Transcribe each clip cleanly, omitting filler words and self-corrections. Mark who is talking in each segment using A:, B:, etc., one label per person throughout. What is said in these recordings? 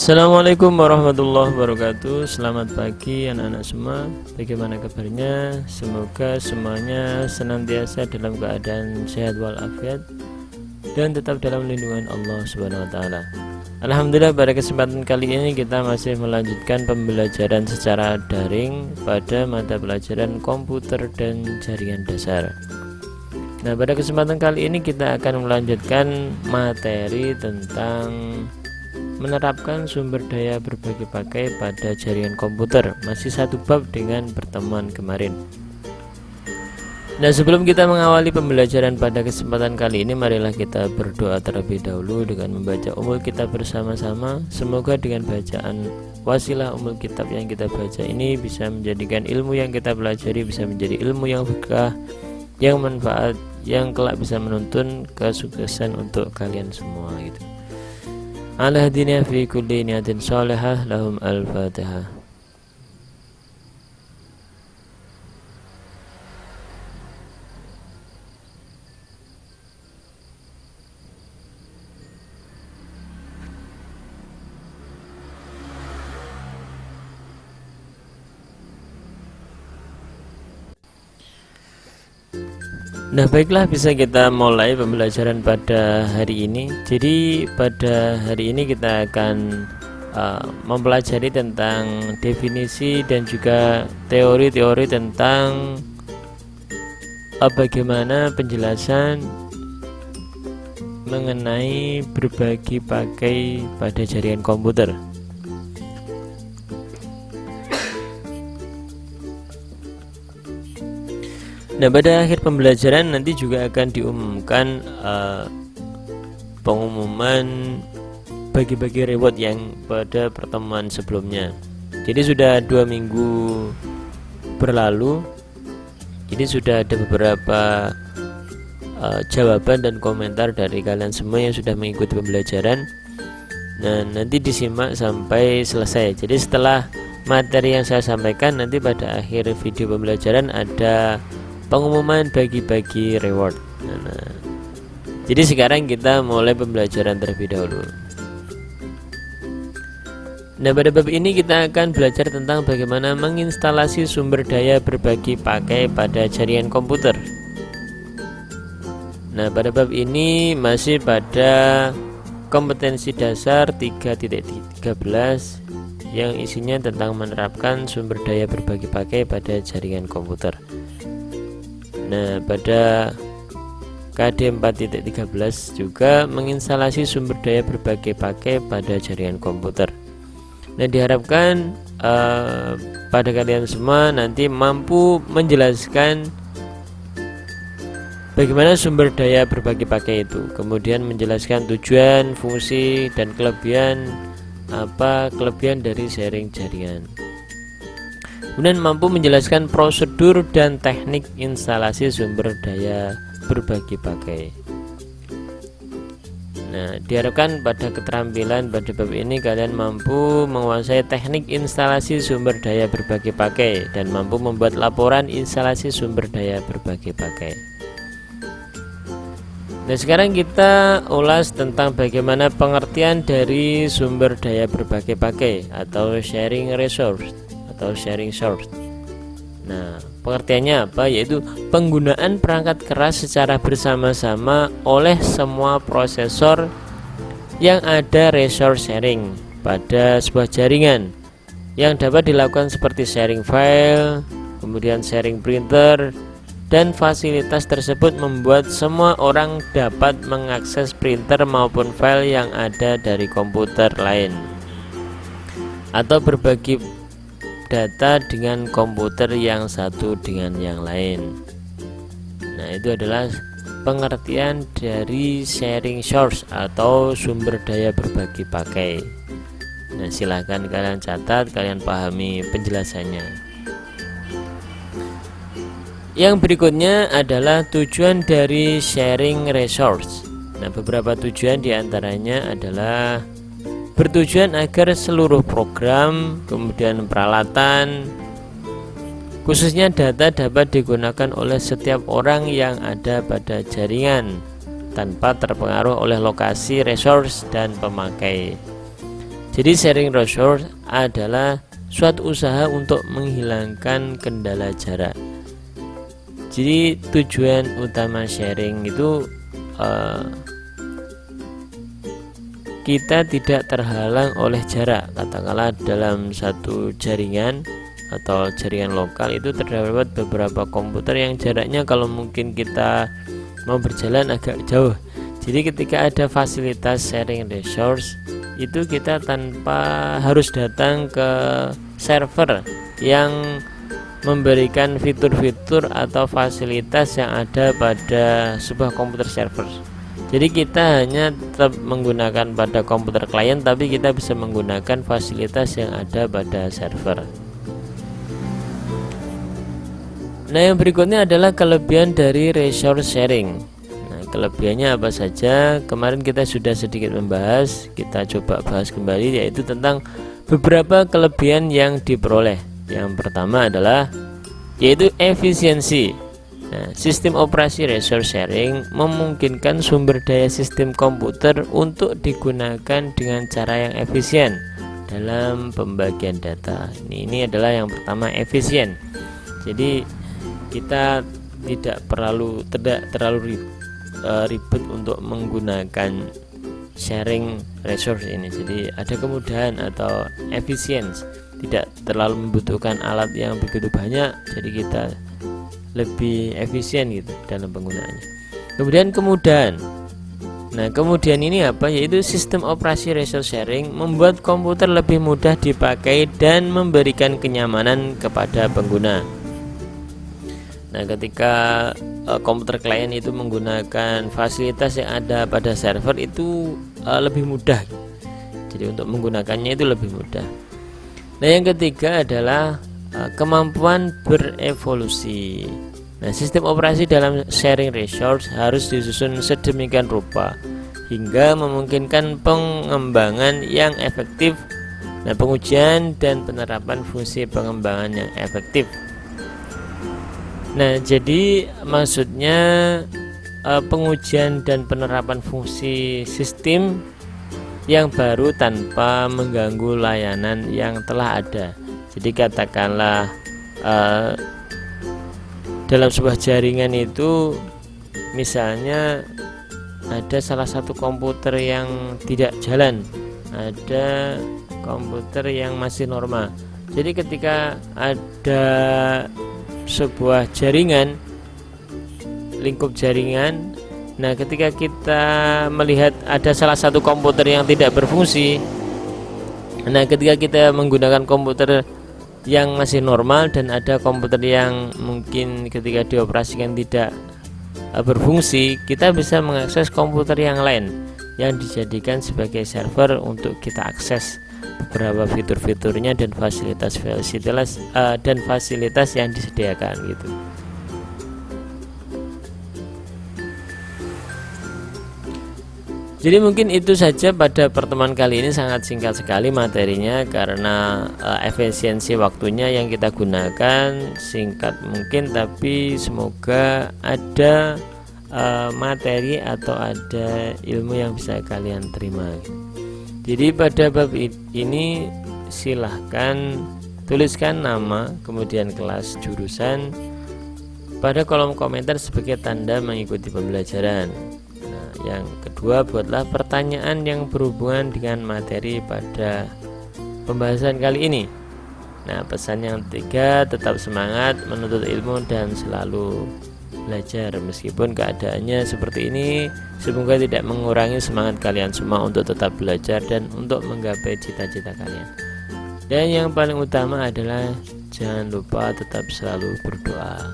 A: Assalamualaikum warahmatullahi wabarakatuh. Selamat pagi anak-anak semua. Bagaimana kabarnya? Semoga semuanya senantiasa dalam keadaan sehat walafiat dan tetap dalam lindungan Allah Subhanahu wa taala. Alhamdulillah, pada kesempatan kali ini kita masih melanjutkan pembelajaran secara daring pada mata pelajaran komputer dan jaringan dasar. Nah, pada kesempatan kali ini kita akan melanjutkan materi tentang menerapkan sumber daya berbagi pakai pada jaringan komputer. Masih satu bab dengan pertemuan kemarin. Nah, sebelum kita mengawali pembelajaran pada kesempatan kali ini, marilah kita berdoa terlebih dahulu dengan membaca Ummul Kitab bersama-sama. Semoga dengan bacaan wasilah Ummul Kitab yang kita baca ini bisa menjadikan ilmu yang kita pelajari bisa menjadi ilmu yang berkah, yang manfaat, yang kelak bisa menuntun kesuksesan untuk kalian semua gitu. Ala hadina fi kulli niyatin sholihah lahum al-fatihah. Nah, baiklah, bisa kita mulai pembelajaran pada hari ini. Jadi pada hari ini kita akan mempelajari tentang definisi dan juga teori-teori tentang bagaimana penjelasan mengenai berbagi pakai pada jaringan komputer. Nah, pada akhir pembelajaran nanti juga akan diumumkan pengumuman bagi-bagi reward yang pada pertemuan sebelumnya. Jadi sudah 2 minggu berlalu, jadi sudah ada beberapa jawaban dan komentar dari kalian semua yang sudah mengikuti pembelajaran. Nah, nanti disimak sampai selesai. Jadi setelah materi yang saya sampaikan, nanti pada akhir video pembelajaran ada pengumuman bagi-bagi reward. Nah, jadi sekarang kita mulai pembelajaran terlebih dahulu. Nah, pada bab ini kita akan belajar tentang bagaimana menginstalasi sumber daya berbagi pakai pada jaringan komputer. Nah, pada bab ini masih pada kompetensi dasar 3.13 yang isinya tentang menerapkan sumber daya berbagi pakai pada jaringan komputer. Nah, pada KD 4.13 juga menginstalasi sumber daya berbagai pakai pada jaringan komputer. Nah, diharapkan pada kalian semua nanti mampu menjelaskan bagaimana sumber daya berbagi pakai itu, kemudian menjelaskan tujuan, fungsi, dan kelebihan dari sharing jaringan. Kemudian mampu menjelaskan prosedur dan teknik instalasi sumber daya berbagi pakai. Nah, diharapkan pada keterampilan pada bab ini kalian mampu menguasai teknik instalasi sumber daya berbagi pakai dan mampu membuat laporan instalasi sumber daya berbagi pakai. Nah, sekarang kita ulas tentang bagaimana pengertian dari sumber daya berbagi pakai atau sharing resource atau sharing source. Nah, pengertiannya apa? Yaitu penggunaan perangkat keras secara bersama-sama oleh semua prosesor yang ada resource sharing pada sebuah jaringan yang dapat dilakukan seperti sharing file, kemudian sharing printer, dan fasilitas tersebut membuat semua orang dapat mengakses printer maupun file yang ada dari komputer lain atau berbagi data dengan komputer yang satu dengan yang lain. Nah, itu adalah pengertian dari sharing source atau sumber daya berbagi pakai. Nah, silahkan kalian catat, kalian pahami penjelasannya. Yang berikutnya adalah tujuan dari sharing resource. Nah, beberapa tujuan diantaranya adalah bertujuan agar seluruh program, kemudian peralatan, khususnya data, dapat digunakan oleh setiap orang yang ada pada jaringan tanpa terpengaruh oleh lokasi, resource, dan pemakai. Jadi sharing resource adalah suatu usaha untuk menghilangkan kendala jarak. Jadi tujuan utama sharing itu kita tidak terhalang oleh jarak. Katakanlah dalam satu jaringan atau jaringan lokal itu terdapat beberapa komputer yang jaraknya kalau mungkin kita mau berjalan agak jauh. Jadi ketika ada fasilitas sharing resource itu kita tanpa harus datang ke server yang memberikan fitur-fitur atau fasilitas yang ada pada sebuah komputer server. Jadi kita hanya tetap menggunakan pada komputer klien, tapi kita bisa menggunakan fasilitas yang ada pada server. Nah, yang berikutnya adalah kelebihan dari resource sharing. Kelebihannya apa saja? Kemarin kita sudah sedikit membahas, kita coba bahas kembali, yaitu tentang beberapa kelebihan yang diperoleh. Yang pertama adalah yaitu efisiensi. Nah, sistem operasi resource sharing memungkinkan sumber daya sistem komputer untuk digunakan dengan cara yang efisien dalam pembagian data. Ini adalah yang pertama, efisien. Jadi kita tidak terlalu ribet untuk menggunakan sharing resource ini. Jadi ada kemudahan atau efisien, tidak terlalu membutuhkan alat yang begitu banyak, jadi kita lebih efisien gitu dalam penggunaannya. Kemudian kemudahan. Nah, kemudian ini apa? Yaitu sistem operasi resource sharing membuat komputer lebih mudah dipakai dan memberikan kenyamanan kepada pengguna. Nah, ketika komputer klien itu menggunakan fasilitas yang ada pada server itu lebih mudah. Jadi untuk menggunakannya itu lebih mudah. Nah, yang ketiga adalah kemampuan berevolusi. Nah, sistem operasi dalam sharing resource harus disusun sedemikian rupa hingga memungkinkan pengembangan yang efektif. Nah, pengujian dan penerapan fungsi pengembangan yang efektif. Nah, jadi maksudnya pengujian dan penerapan fungsi sistem yang baru tanpa mengganggu layanan yang telah ada. Jadi katakanlah dalam sebuah jaringan itu misalnya ada salah satu komputer yang tidak jalan, ada komputer yang masih normal. Jadi ketika ada sebuah jaringan, lingkup jaringan, nah ketika kita melihat ada salah satu komputer yang tidak berfungsi, nah ketika kita menggunakan komputer yang masih normal dan ada komputer yang mungkin ketika dioperasikan tidak berfungsi, kita bisa mengakses komputer yang lain yang dijadikan sebagai server untuk kita akses beberapa fitur-fiturnya dan fasilitas yang disediakan gitu. Jadi mungkin itu saja pada pertemuan kali ini, sangat singkat sekali materinya karena efisiensi waktunya yang kita gunakan singkat mungkin, tapi semoga ada materi atau ada ilmu yang bisa kalian terima. Jadi pada bab ini silahkan tuliskan nama, kemudian kelas, jurusan pada kolom komentar sebagai tanda mengikuti pembelajaran. Nah, yang kedua, buatlah pertanyaan yang berhubungan dengan materi pada pembahasan kali ini. Nah, pesan yang ketiga, tetap semangat menuntut ilmu dan selalu belajar meskipun keadaannya seperti ini. Semoga tidak mengurangi semangat kalian semua untuk tetap belajar dan untuk menggapai cita-cita kalian. Dan yang paling utama adalah jangan lupa tetap selalu berdoa.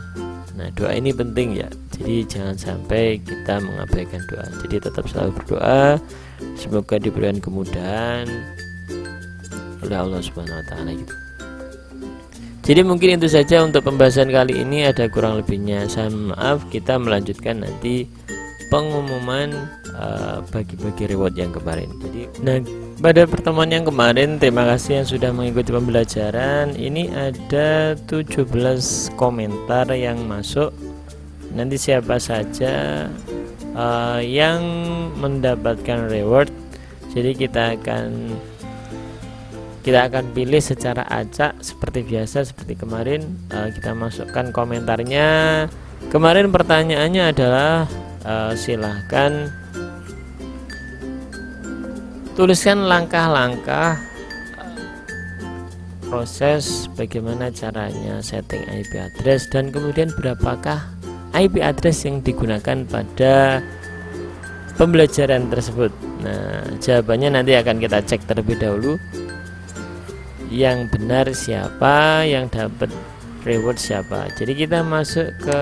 A: Nah, doa ini penting ya, jadi jangan sampai kita mengabaikan doa. Jadi tetap selalu berdoa, semoga diberikan kemudahan oleh Allah Subhanahu wa Ta'ala gitu. Jadi mungkin itu saja untuk pembahasan kali ini, ada kurang lebihnya saya maaf. Kita melanjutkan nanti pengumuman bagi-bagi reward yang kemarin. Jadi pada pertemuan yang kemarin, terima kasih yang sudah mengikuti pembelajaran. Ini ada 17 komentar yang masuk. Nanti siapa saja yang mendapatkan reward, jadi kita akan kita akan pilih secara acak seperti biasa, seperti kemarin. Kita masukkan komentarnya. Kemarin pertanyaannya adalah silahkan tuliskan langkah-langkah proses bagaimana caranya setting IP address dan kemudian berapakah IP address yang digunakan pada pembelajaran tersebut. Nah, jawabannya nanti akan kita cek terlebih dahulu. Yang benar siapa, yang dapat reward siapa. Jadi kita masuk ke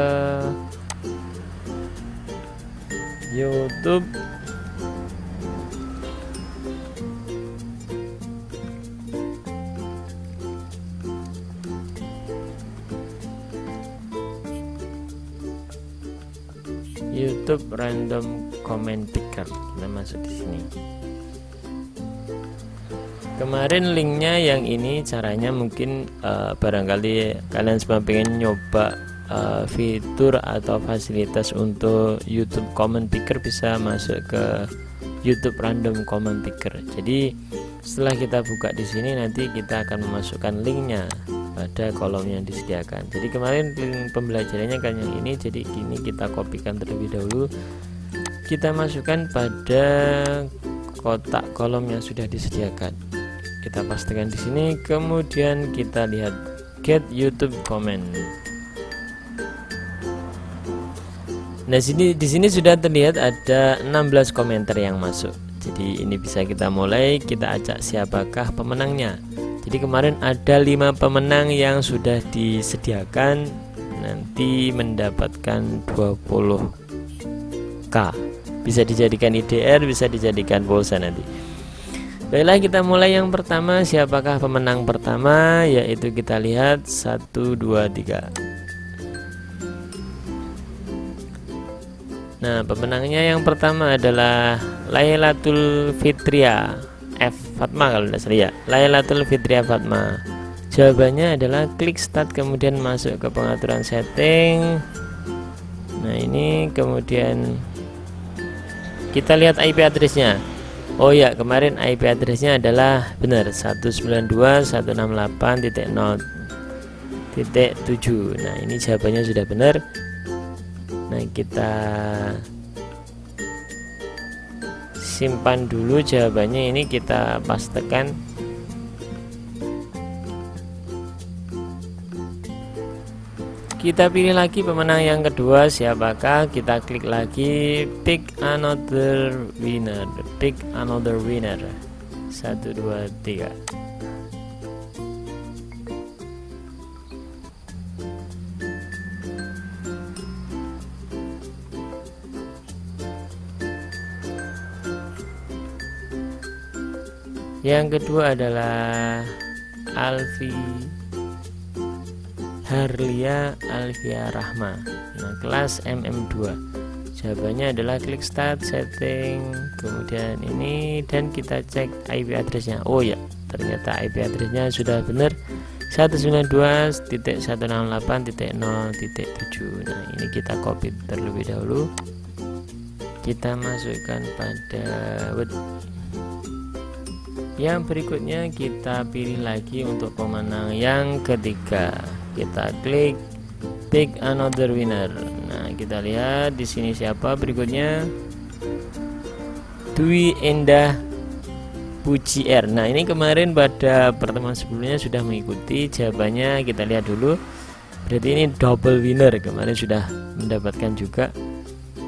A: YouTube. YouTube Random Comment Picker. Kita masuk di sini. Kemarin linknya yang ini, caranya mungkin barangkali kalian semua pengen nyoba fitur atau fasilitas untuk YouTube Comment Picker, bisa masuk ke YouTube Random Comment Picker. Jadi setelah kita buka di sini nanti kita akan memasukkan linknya pada kolom yang disediakan. Jadi kemarin link pembelajarannya kan yang ini, jadi ini kita kopikan terlebih dahulu, kita masukkan pada kotak kolom yang sudah disediakan. Kita pastikan di sini, kemudian kita lihat get YouTube comment. Nah, di sini sudah terlihat ada 16 komentar yang masuk. Jadi ini bisa kita mulai, kita acak siapakah pemenangnya. Jadi kemarin ada 5 pemenang yang sudah disediakan, nanti mendapatkan 20k. Bisa dijadikan IDR, bisa dijadikan pulsa nanti. Baiklah, kita mulai yang pertama. Siapakah pemenang pertama? Yaitu kita lihat 1, 2, 3. Nah, pemenangnya yang pertama adalah Lailatul Fitria F Fatma, kalau tidak salah ya, Lailatul Fitria Fatma. Jawabannya adalah klik start, kemudian masuk ke pengaturan setting. Nah, ini kemudian kita lihat IP addressnya. Oh ya, kemarin IP addressnya adalah benar 192.168.0.7. Nah, ini jawabannya sudah benar. Nah, kita simpan dulu jawabannya, ini kita pastekan. Kita pilih lagi pemenang yang kedua, siapakah? Kita klik lagi pick another winner. Pick another winner. 1, 2, 3. Yang kedua adalah Alfi Harlia Alfia Rahma. Nah, kelas MM2. Jawabannya adalah klik start setting, kemudian ini, dan kita cek IP addressnya. Oh ya, ternyata IP addressnya sudah benar 192.168.0.7. Nah, ini kita copy terlebih dahulu, kita masukkan pada Word. Yang berikutnya kita pilih lagi untuk pemenang yang ketiga. Kita klik pick another winner. Nah, kita lihat di sini siapa berikutnya. Dwi Endah Puji R. Nah, ini kemarin pada pertemuan sebelumnya sudah mengikuti. Jawabannya kita lihat dulu. Berarti ini double winner, kemarin sudah mendapatkan juga.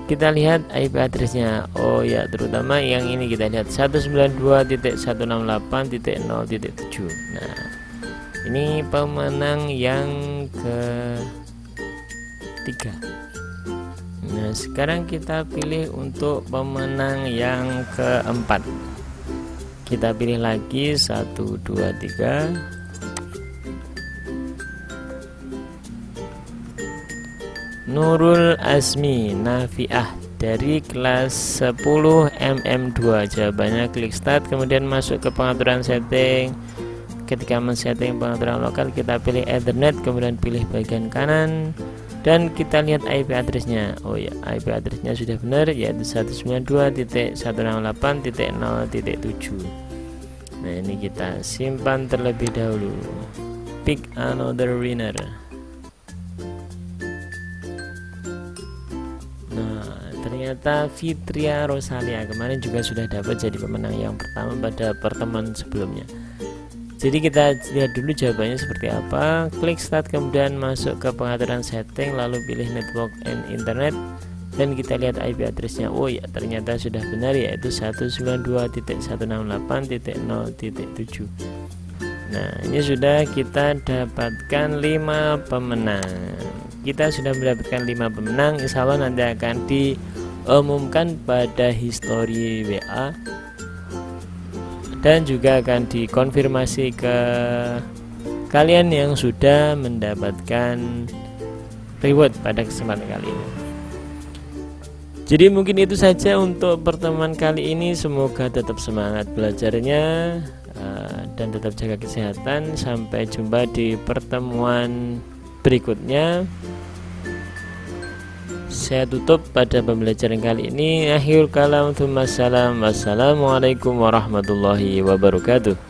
A: Kita lihat IP addressnya. Oh ya, terutama yang ini kita lihat 192.168.0.7. Nah, ini pemenang yang ketiga. Nah, sekarang kita pilih untuk pemenang yang keempat. Kita pilih lagi 1, 2, 3. Nurul Azmi Nafiah dari kelas 10 MM2. Jawabannya klik start, kemudian masuk ke pengaturan setting. Ketika men-setting pengaturan lokal, kita pilih Ethernet, kemudian pilih bagian kanan, dan kita lihat IP addressnya. Oh ya, IP addressnya sudah benar, yaitu 192.168.0.7. Nah, ini kita simpan terlebih dahulu. Pick another winner. Nah, ternyata Fitria Rosalia kemarin juga sudah dapat jadi pemenang yang pertama pada pertemuan sebelumnya. Jadi kita lihat dulu jawabannya seperti apa. Klik start, kemudian masuk ke pengaturan setting, lalu pilih network and internet, dan kita lihat IP addressnya. Oh ya, ternyata sudah benar, yaitu 192.168.0.7. Nah, ini sudah kita dapatkan 5 pemenang. Kita sudah mendapatkan 5 pemenang. Insya Allah nanti akan diumumkan pada history WA, dan juga akan dikonfirmasi ke kalian yang sudah mendapatkan reward pada kesempatan kali ini. Jadi mungkin itu saja untuk pertemuan kali ini. Semoga tetap semangat belajarnya dan tetap jaga kesehatan. Sampai jumpa di pertemuan berikutnya. Saya tutup pada pembelajaran kali ini. Akhirul kalam, wassalamualaikum warahmatullahi wabarakatuh.